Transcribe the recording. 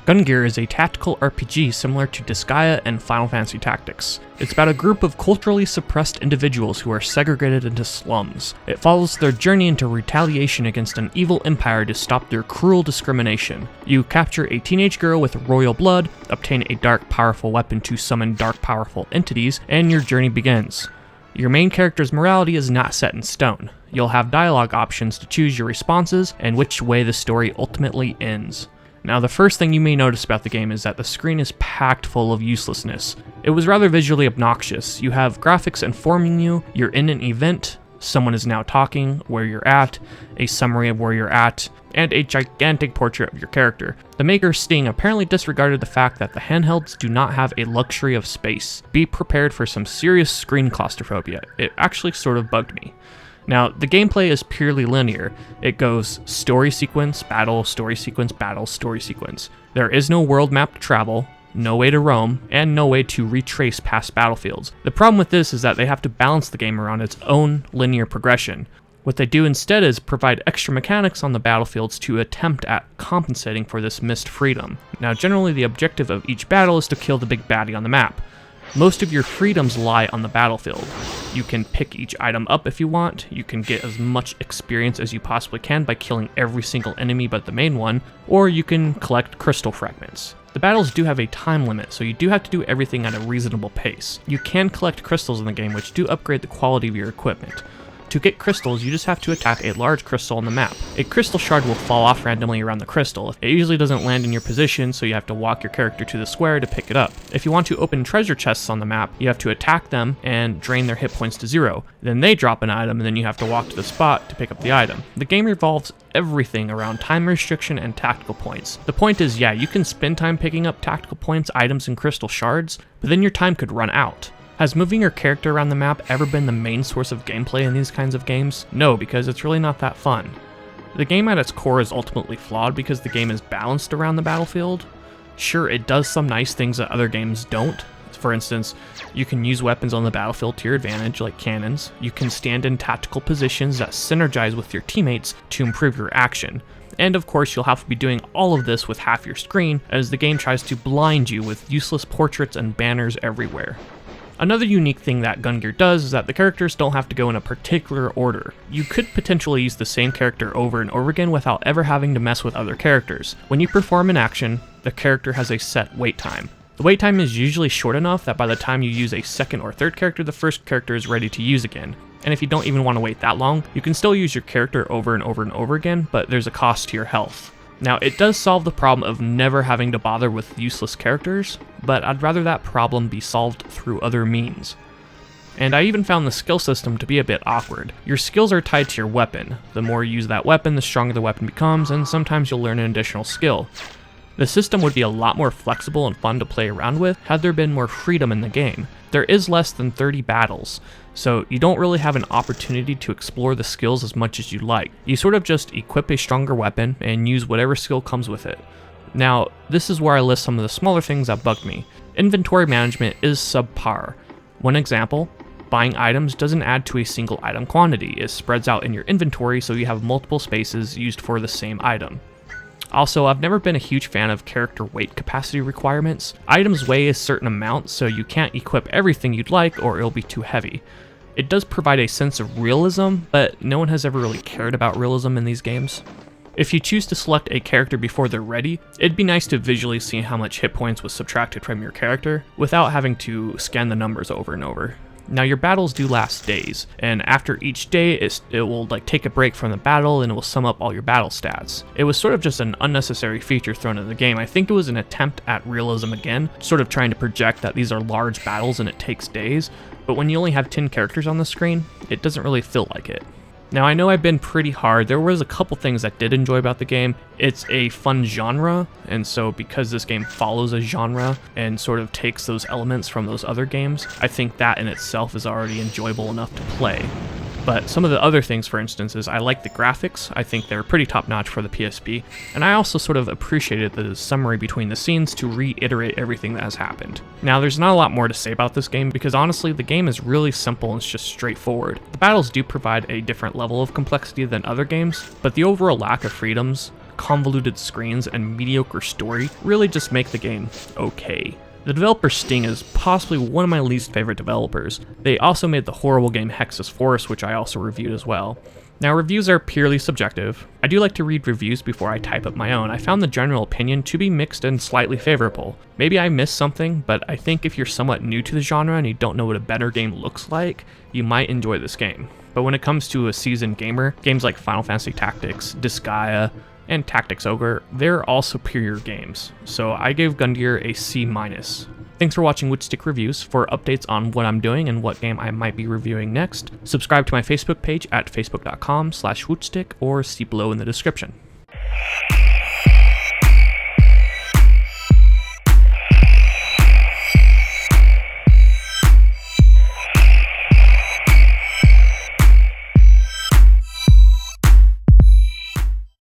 Gungnir is a tactical RPG similar to Disgaea and Final Fantasy Tactics. It's about a group of culturally suppressed individuals who are segregated into slums. It follows their journey into retaliation against an evil empire to stop their cruel discrimination. You capture a teenage girl with royal blood, obtain a dark powerful weapon to summon dark powerful entities, and your journey begins. Your main character's morality is not set in stone. You'll have dialogue options to choose your responses and which way the story ultimately ends. Now, the first thing you may notice about the game is that the screen is packed full of uselessness. It was rather visually obnoxious. You have graphics informing you're in an event, someone is now talking, where you're at, a summary of where you're at, and a gigantic portrait of your character. The maker Sting apparently disregarded the fact that the handhelds do not have a luxury of space. Be prepared for some serious screen claustrophobia. It actually sort of bugged me. Now, the gameplay is purely linear. It goes story sequence, battle, story sequence, battle, story sequence. There is no world map to travel, no way to roam, and no way to retrace past battlefields. The problem with this is that they have to balance the game around its own linear progression. What they do instead is provide extra mechanics on the battlefields to attempt at compensating for this missed freedom. Now, generally the objective of each battle is to kill the big baddie on the map. Most of your freedoms lie on the battlefield. You can pick each item up if you want, you can get as much experience as you possibly can by killing every single enemy but the main one, or you can collect crystal fragments. The battles do have a time limit, so you do have to do everything at a reasonable pace. You can collect crystals in the game, which do upgrade the quality of your equipment. To get crystals, you just have to attack a large crystal on the map. A crystal shard will fall off randomly around the crystal. It usually doesn't land in your position, so you have to walk your character to the square to pick it up. If you want to open treasure chests on the map, you have to attack them and drain their hit points to 0. Then they drop an item, and then you have to walk to the spot to pick up the item. The game revolves everything around time restriction and tactical points. The point is, yeah, you can spend time picking up tactical points, items, and crystal shards, but then your time could run out. Has moving your character around the map ever been the main source of gameplay in these kinds of games? No, because it's really not that fun. The game at its core is ultimately flawed because the game is balanced around the battlefield. Sure, it does some nice things that other games don't. For instance, you can use weapons on the battlefield to your advantage, like cannons. You can stand in tactical positions that synergize with your teammates to improve your action. And of course, you'll have to be doing all of this with half your screen, as the game tries to blind you with useless portraits and banners everywhere. Another unique thing that Gungnir does is that the characters don't have to go in a particular order. You could potentially use the same character over and over again without ever having to mess with other characters. When you perform an action, the character has a set wait time. The wait time is usually short enough that by the time you use a second or third character, the first character is ready to use again. And if you don't even want to wait that long, you can still use your character over and over and over again, but there's a cost to your health. Now, it does solve the problem of never having to bother with useless characters, but I'd rather that problem be solved through other means. And I even found the skill system to be a bit awkward. Your skills are tied to your weapon. The more you use that weapon, the stronger the weapon becomes, and sometimes you'll learn an additional skill. The system would be a lot more flexible and fun to play around with had there been more freedom in the game. There is less than 30 battles, so you don't really have an opportunity to explore the skills as much as you'd like. You sort of just equip a stronger weapon and use whatever skill comes with it. Now, this is where I list some of the smaller things that bugged me. Inventory management is subpar. One example, buying items doesn't add to a single item quantity. It spreads out in your inventory so you have multiple spaces used for the same item. Also, I've never been a huge fan of character weight capacity requirements. Items weigh a certain amount, so you can't equip everything you'd like or it'll be too heavy. It does provide a sense of realism, but no one has ever really cared about realism in these games. If you choose to select a character before they're ready, it'd be nice to visually see how much hit points was subtracted from your character, without having to scan the numbers over and over. Now, your battles do last days, and after each day, it will take a break from the battle and it will sum up all your battle stats. It was sort of just an unnecessary feature thrown in the game. I think it was an attempt at realism again, sort of trying to project that these are large battles and it takes days, but when you only have 10 characters on the screen, it doesn't really feel like it. Now, I know I've been pretty hard. There was a couple things I did enjoy about the game. It's a fun genre, and so because this game follows a genre and sort of takes those elements from those other games, I think that in itself is already enjoyable enough to play. But some of the other things, for instance, is I like the graphics. I think they're pretty top-notch for the PSP, and I also sort of appreciated the summary between the scenes to reiterate everything that has happened. Now, there's not a lot more to say about this game, because honestly, the game is really simple and it's just straightforward. The battles do provide a different level of complexity than other games, but the overall lack of freedoms convoluted screens and mediocre story really just make the game okay. The developer Sting is possibly one of my least favorite developers. They also made the horrible game Hexus Force, which I also reviewed as well. Now, reviews are purely subjective. I do like to read reviews before I type up my own. I found the general opinion to be mixed and slightly favorable. Maybe I missed something, but I think if you're somewhat new to the genre and you don't know what a better game looks like, you might enjoy this game. But when it comes to a seasoned gamer, games like Final Fantasy Tactics, Disgaea, and Tactics Ogre, they're all superior games. So I gave Gungnir a C-. Thanks for watching Wootstick Reviews. For updates on what I'm doing and what game I might be reviewing next, subscribe to my Facebook page at facebook.com/Wootstick or see below in the description.